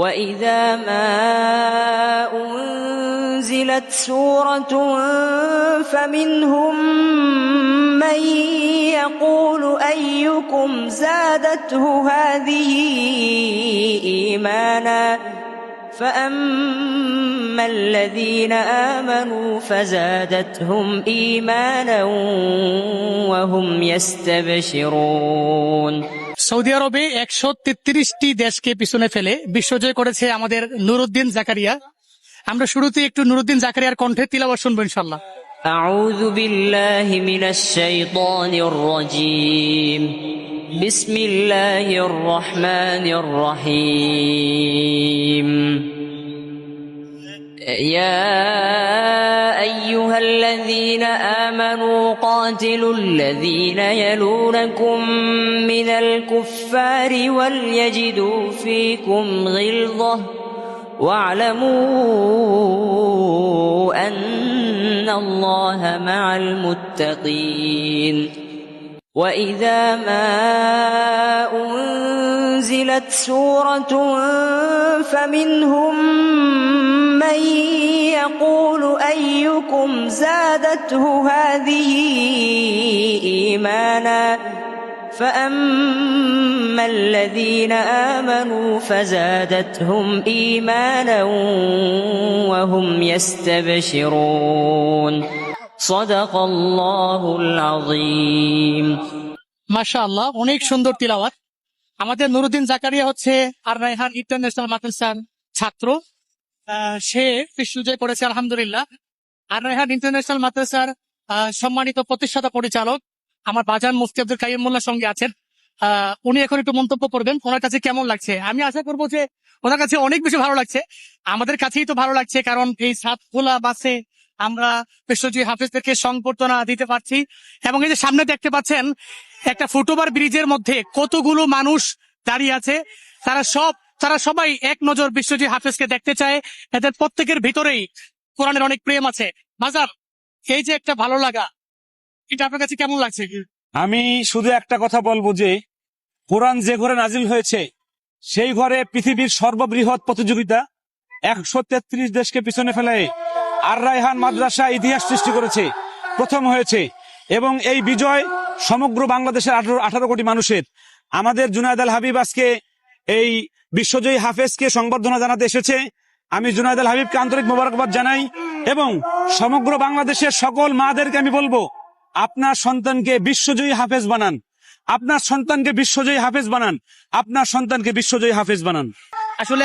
وَإِذَا مَا أُنْزِلَتْ سُورَةٌ فَمِنْهُمْ مَنْ يَقُولُ أَيُّكُمْ زَادَتْهُ هَذِهِ إِيمَانًا فَأَمَّا الَّذِينَ آمَنُوا فَزَادَتْهُمْ إِيمَانًا وَهُمْ يَسْتَبْشِرُونَ। Saudi আরবে 133টি দেশকে পিছনে ফেলে বিশ্বজয় করেছে আমাদের নুরুদ্দিন জাকারিয়া। আমরা শুরুতে একটু নুরুদ্দিন জাকারিয়ার কণ্ঠে তিলাওয়াত শুনবো ইনশাআল্লাহ। أعوذ بالله من الشيطان الرجيم بسم الله الرحمن الرحيم يا أيها الذين آمنوا قاتلوا الذين يلونكم من الكفار وليجدوا فيكم غلظة واعلموا أن الله مع المتقين وإذا ما أنزلت سورة فمنهم من يقول أيكم زادته هذه إيمانا فأما الذين آمنوا فزادتهم إيمانا وهم يستبشرون صدق الله العظيم। মাশাআল্লাহ, অনেক সুন্দর তিলাওয়াত। আমাদের নুরুদ্দিন জাকারিয়া হচ্ছে আর রায়হান ইন্টারন্যাশনাল মাদ্রাসার ছাত্র। সে বিশ্বজয় করেছে আলহামদুলিল্লাহ। আর রায়হান ইন্টারন্যাশনাল মাদ্রাসার সম্মানিত প্রতিষ্ঠাতা পরিচালক আমার বাজান মুফতি আব্দুল কাইয়ুম মোল্লার সঙ্গে আছেন। উনি এখন একটু মন্তব্য করবেন ওনার কাছে কেমন লাগছে। আমি আশা করবো যে ওনার কাছে অনেক বেশি ভালো লাগছে, আমাদের কাছেই তো ভালো লাগছে, কারণ এই সাতখোলা বাসে আমরা বিশ্বজয়ী হাফেজদেরকে সংবর্ধনা দিতে পারছি। এবং এই যে সামনে দেখতে পাচ্ছেন একটা ফুটওভার ব্রিজের মধ্যে কতগুলো মানুষ দাঁড়িয়ে আছে, তারা সবাই এক নজর বিশ্বজয়ী হাফেজকে দেখতে চায়। এদের প্রত্যেকের ভিতরেই কোরআনের অনেক প্রেম আছে। বাজার, এই যে একটা ভালো লাগা, এটা আপনার কাছে কেমন লাগছে? আমি শুধু একটা কথা বলবো যে কোরআন যে ঘরে নাজিল হয়েছে সেই ঘরে পৃথিবীর সর্ববৃহৎ প্রতিযোগিতা 133 দেশকে পিছনে ফেলে আর রায়হান মাদ্রাসা ইতিহাস সৃষ্টি করেছে, প্রথম হয়েছে। এবং এই বিজয় সমগ্র বাংলাদেশের 18 কোটি মানুষের। আমাদের জুনায়েদ আল হাবিব আজকে এই বিশ্বজয়ী হাফেজকে সংবর্ধনা জানাতে এসেছে। আমি জুনায়েদ আল হাবিবকে আন্তরিক মোবারকবাদ জানাই এবং সমগ্র বাংলাদেশের সকল মাদেরকে আমি বলবো, আপনার সন্তানকে বিশ্বজয়ী হাফেজ বানান, আপনার সন্তানকে বিশ্বজয়ী হাফেজ বানান, আপনার সন্তানকে বিশ্বজয়ী হাফেজ বানান। আসলে